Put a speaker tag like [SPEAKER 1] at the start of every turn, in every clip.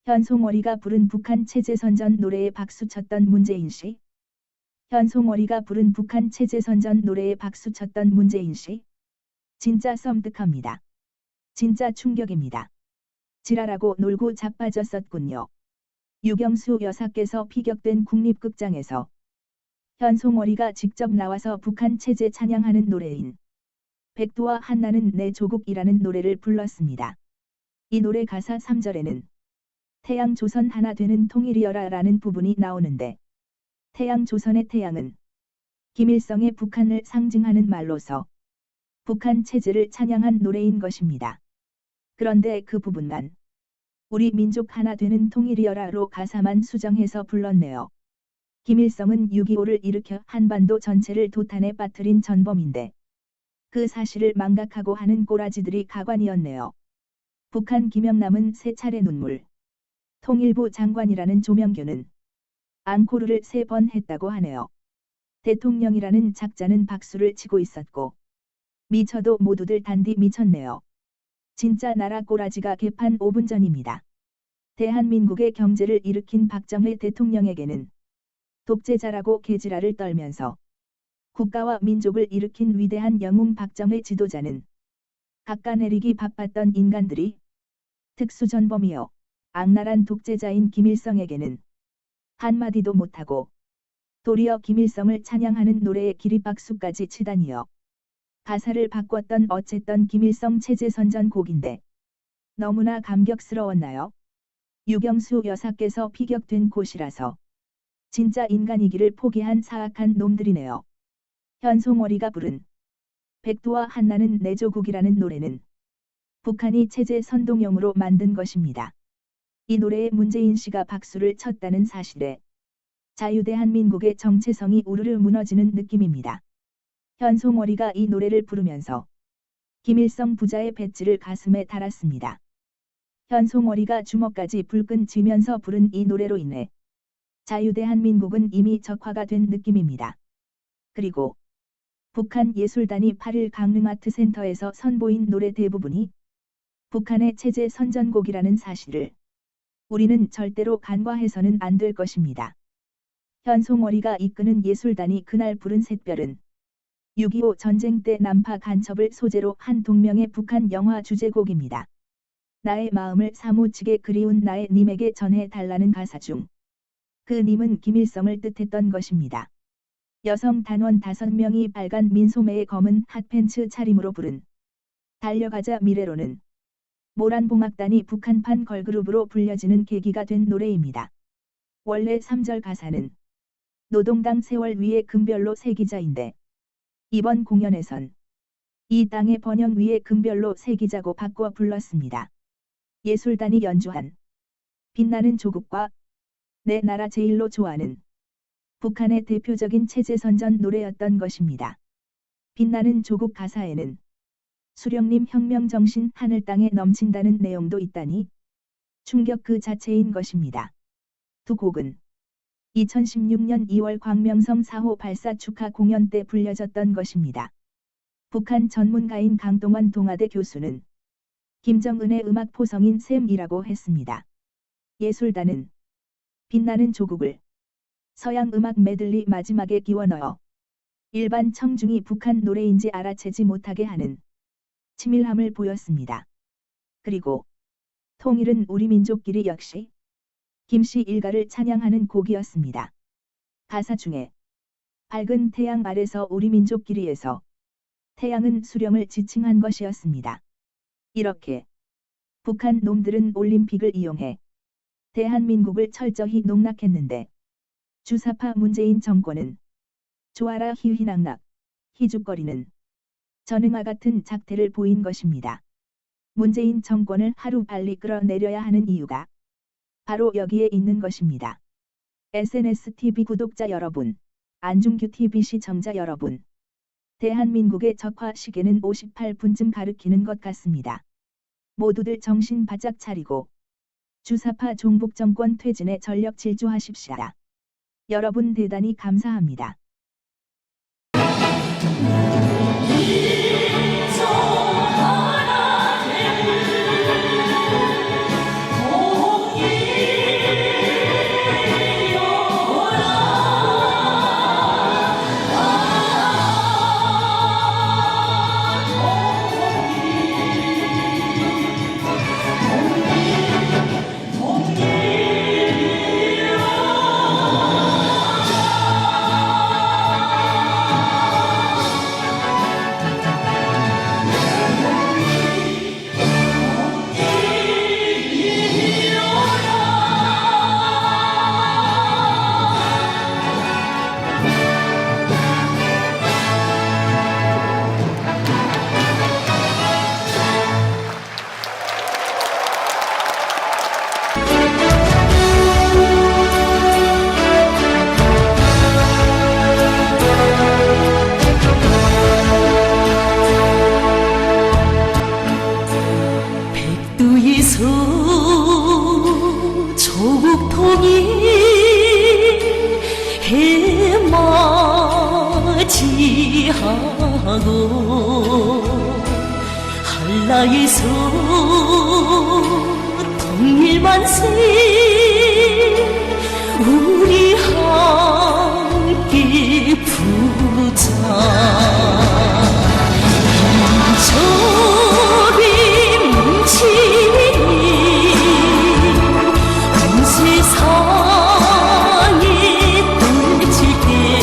[SPEAKER 1] 현송월이가 부른 북한 체제선전 노래에 박수쳤던 문재인 씨. 현송월이가 부른 북한 체제선전 노래에 박수쳤던 문재인 씨. 진짜 썸뜩합니다. 진짜 충격입니다. 지랄하고 놀고 자빠졌었군요. 유경수 여사께서 피격된 국립극장에서 현송월이가 직접 나와서 북한 체제 찬양하는 노래인 백두와 한나는 내 조국이라는 노래를 불렀습니다. 이 노래 가사 3절에는 태양 조선 하나 되는 통일이여라 라는 부분이 나오는데 태양 조선의 태양은 김일성의 북한을 상징하는 말로서 북한 체제를 찬양한 노래인 것입니다. 그런데 그 부분만 우리 민족 하나 되는 통일이여라로 가사만 수정해서 불렀네요. 김일성은 6.25를 일으켜 한반도 전체를 도탄에 빠뜨린 전범인데 그 사실을 망각하고 하는 꼬라지들이 가관이었네요. 북한 김영남은 3차례 눈물. 통일부 장관이라는 조명규는 앙코르를 3번 했다고 하네요. 대통령이라는 작자는 박수를 치고 있었고 미쳐도 모두들 단디 미쳤네요. 진짜 나라 꼬라지가 개판 5분 전입니다. 대한민국의 경제를 일으킨 박정희 대통령에게는 독재자라고 개지랄을 떨면서 국가와 민족을 일으킨 위대한 영웅 박정희 지도자는 깎아내리기 바빴던 인간들이 특수전범이요 악랄한 독재자인 김일성에게는 한마디도 못하고 도리어 김일성을 찬양하는 노래에 기립박수까지 치다니요. 가사를 바꿨던 어쨌던 김일성 체제선전 곡인데 너무나 감격스러웠나요? 유경수 여사께서 피격된 곳이라서 진짜 인간이기를 포기한 사악한 놈들이네요. 현송월이가 부른 백두와 한나는 내 조국이라는 노래는 북한이 체제 선동용으로 만든 것입니다. 이 노래에 문재인 씨가 박수를 쳤다는 사실에 자유대한민국의 정체성이 우르르 무너지는 느낌입니다. 현송월이가 이 노래를 부르면서 김일성 부자의 배지를 가슴에 달았습니다. 현송월이가 주먹까지 불끈 쥐면서 부른 이 노래로 인해 자유대한민국은 이미 적화가 된 느낌입니다. 그리고 북한 예술단이 8일 강릉아트센터에서 선보인 노래 대부분이 북한의 체제 선전곡이라는 사실을 우리는 절대로 간과해서는 안 될 것입니다. 현송월이가 이끄는 예술단이 그날 부른 샛별은 6.25 전쟁 때 남파 간첩을 소재로 한 동명의 북한 영화 주제곡입니다. 나의 마음을 사무치게 그리운 나의 님에게 전해달라는 가사 중 그 님은 김일성을 뜻했던 것입니다. 여성 단원 5명이 빨간 민소매의 검은 핫팬츠 차림으로 부른 달려가자 미래로는 모란봉악단이 북한판 걸그룹으로 불려지는 계기가 된 노래입니다. 원래 3절 가사는 노동당 세월 위에 금별로 새기자인데 이번 공연에선 이 땅의 번영 위에 금별로 새기자고 바꿔 불렀습니다. 예술단이 연주한 빛나는 조국과 내 나라 제일로 좋아하는 북한의 대표적인 체제선전 노래였던 것입니다. 빛나는 조국 가사에는 수령님 혁명정신 하늘 땅에 넘친다는 내용도 있다니 충격 그 자체인 것입니다. 두 곡은 2016년 2월 광명성 4호 발사 축하 공연 때 불려졌던 것입니다. 북한 전문가인 강동원 동아대 교수는 김정은의 음악 포성인 셈이라고 했습니다. 예술단은 빛나는 조국을 서양 음악 메들리 마지막에 끼워 넣어 일반 청중이 북한 노래인지 알아채지 못하게 하는 치밀함을 보였습니다. 그리고 통일은 우리 민족끼리 역시 김씨 일가를 찬양하는 곡이었습니다. 가사 중에 밝은 태양 아래서 우리 민족끼리에서 태양은 수령을 지칭한 것이었습니다. 이렇게 북한 놈들은 올림픽을 이용해 대한민국을 철저히 농락했는데 주사파 문재인 정권은 좋아라 희희낙낙 희죽거리는 전응아 같은 작태를 보인 것입니다. 문재인 정권을 하루빨리 끌어내려야 하는 이유가 바로 여기에 있는 것입니다. SNSTV 구독자 여러분, 안중규TV 시청자 여러분, 대한민국의 적화 시계는 58분쯤 가리키는 것 같습니다. 모두들 정신 바짝 차리고 주사파 종북 정권 퇴진에 전력 질주하십시오. 여러분 대단히 감사합니다.
[SPEAKER 2] 하나 되는 통일 만세 우리 함께 부르자. 인접이 뭉치니 온 세상이 떨칠 때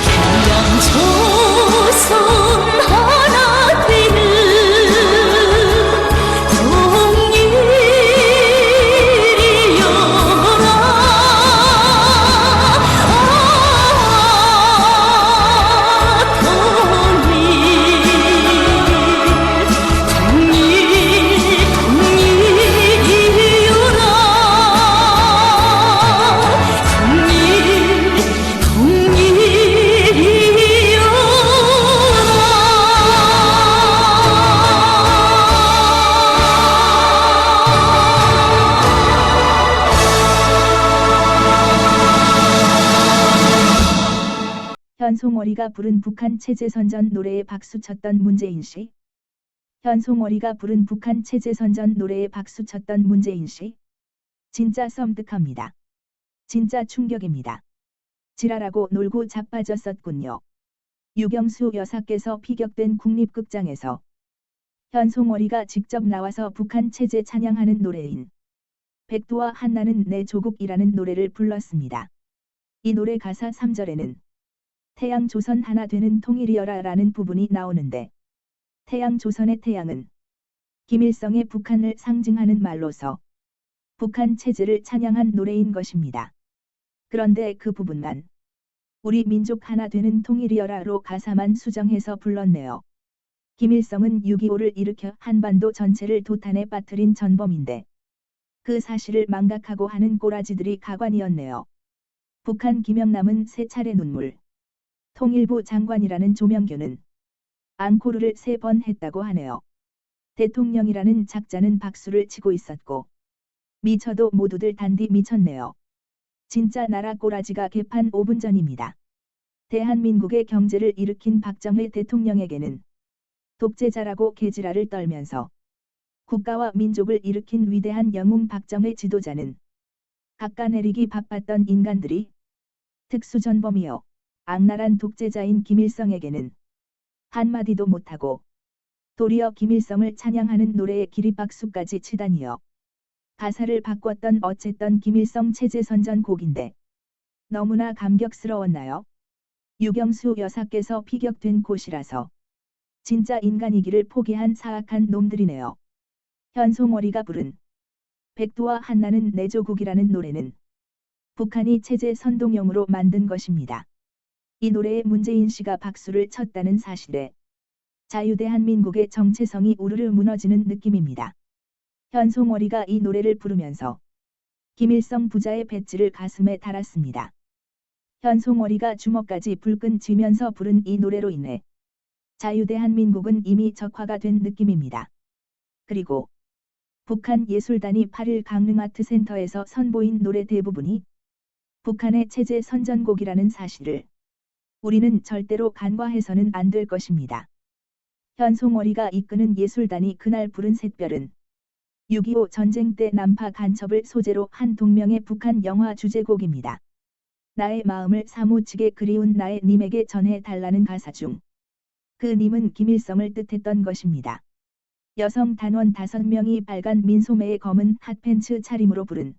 [SPEAKER 2] 그냥 조선 하나 되는
[SPEAKER 1] 현송월이가 부른 북한 체제선전 노래에 박수쳤던 문재인 씨. 현송월이가 부른 북한 체제선전 노래에 박수쳤던 문재인 씨. 진짜 섬뜩합니다. 진짜 충격입니다. 지랄하고 놀고 자빠졌었군요. 유경수 여사께서 피격된 국립극장에서 현송월이가 직접 나와서 북한 체제 찬양하는 노래인 백두와 한나는 내 조국이라는 노래를 불렀습니다. 이 노래 가사 3절에는 태양 조선 하나 되는 통일이여라 라는 부분이 나오는데 태양 조선의 태양은 김일성의 북한을 상징하는 말로서 북한 체제를 찬양한 노래인 것입니다. 그런데 그 부분만 우리 민족 하나 되는 통일이여라로 가사만 수정해서 불렀네요. 김일성은 6.25를 일으켜 한반도 전체를 도탄에 빠뜨린 전범인데 그 사실을 망각하고 하는 꼬라지들이 가관이었네요. 북한 김영남은 3차례 눈물 통일부 장관이라는 조명규는 앙코르를 3번 했다고 하네요. 대통령이라는 작자는 박수를 치고 있었고 미쳐도 모두들 단디 미쳤네요. 진짜 나라 꼬라지가 개판 5분 전입니다. 대한민국의 경제를 일으킨 박정희 대통령에게는 독재자라고 개지랄을 떨면서 국가와 민족을 일으킨 위대한 영웅 박정희 지도자는 깎아내리기 바빴던 인간들이 특수전범이요 악랄한 독재자인 김일성에게는 한마디도 못하고 도리어 김일성을 찬양하는 노래에 기립박수까지 치다니요. 가사를 바꿨던 어쨌던 김일성 체제선전 곡인데 너무나 감격스러웠나요? 유경수 여사께서 피격된 곳이라서 진짜 인간이기를 포기한 사악한 놈들이네요. 현송월이가 부른 백두와 한나는 내 조국이라는 노래는 북한이 체제 선동용으로 만든 것입니다. 이 노래에 문재인 씨가 박수를 쳤다는 사실에 자유대한민국의 정체성이 우르르 무너지는 느낌입니다. 현송월이가 이 노래를 부르면서 김일성 부자의 배지를 가슴에 달았습니다. 현송월이가 주먹까지 불끈 쥐면서 부른 이 노래로 인해 자유대한민국은 이미 적화가 된 느낌입니다. 그리고 북한 예술단이 8일 강릉아트센터에서 선보인 노래 대부분이 북한의 체제 선전곡이라는 사실을 우리는 절대로 간과해서는 안 될 것입니다. 현송월이가 이끄는 예술단이 그날 부른 샛별은 6.25 전쟁 때 남파 간첩을 소재로 한 동명의 북한 영화 주제곡입니다. 나의 마음을 사무치게 그리운 나의 님에게 전해 달라는 가사 중 그 님은 김일성을 뜻했던 것입니다. 여성 단원 5명이 빨간 민소매에 검은 핫팬츠 차림으로 부른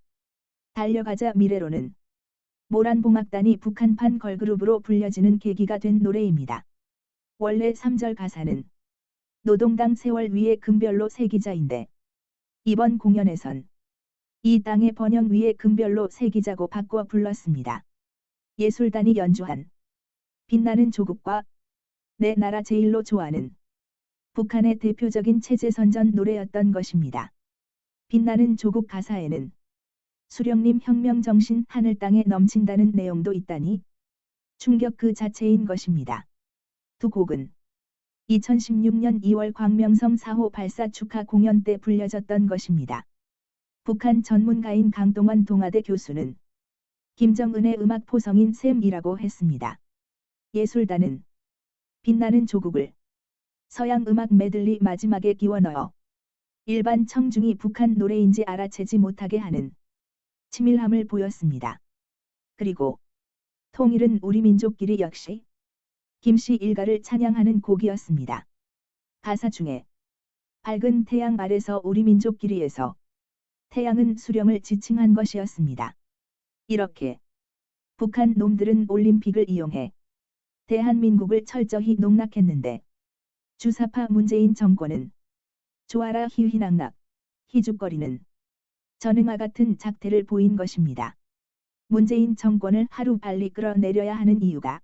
[SPEAKER 1] 달려가자 미래로는 모란봉악단이 북한판 걸그룹으로 불려지는 계기가 된 노래입니다. 원래 3절 가사는 노동당 세월 위에 금별로 새기자인데 이번 공연에선 이 땅의 번영 위에 금별로 새기자고 바꿔 불렀습니다. 예술단이 연주한 빛나는 조국과 내 나라 제일로 좋아하는 북한의 대표적인 체제선전 노래였던 것입니다. 빛나는 조국 가사에는 수령님 혁명정신 하늘 땅에 넘친다는 내용도 있다니 충격 그 자체인 것입니다. 두 곡은 2016년 2월 광명성 4호 발사 축하 공연 때 불려졌던 것입니다. 북한 전문가인 강동원 동아대 교수는 김정은의 음악 포성인 셈이라고 했습니다. 예술단은 빛나는 조국을 서양 음악 메들리 마지막에 끼워 넣어 일반 청중이 북한 노래인지 알아채지 못하게 하는 치밀함을 보였습니다. 그리고 통일은 우리 민족끼리 역시 김씨 일가를 찬양하는 곡이었습니다. 가사 중에 밝은 태양 아래서 우리 민족끼리에서 태양은 수령을 지칭한 것이었습니다. 이렇게 북한 놈들은 올림픽을 이용해 대한민국을 철저히 농락했는데 주사파 문재인 정권은 좋아라 희희낙낙 희죽거리는 전응아 같은 작태를 보인 것입니다. 문재인 정권을 하루빨리 끌어내려야 하는 이유가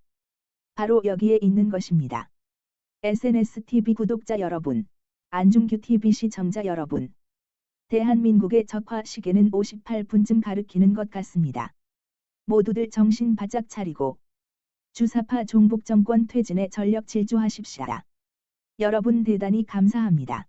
[SPEAKER 1] 바로 여기에 있는 것입니다. SNS TV 구독자 여러분, 안중규 TV 시청자 여러분, 대한민국의 적화 시계는 58분쯤 가리키는 것 같습니다. 모두들 정신 바짝 차리고 주사파 종북 정권 퇴진에 전력 질주하십시오. 여러분 대단히 감사합니다.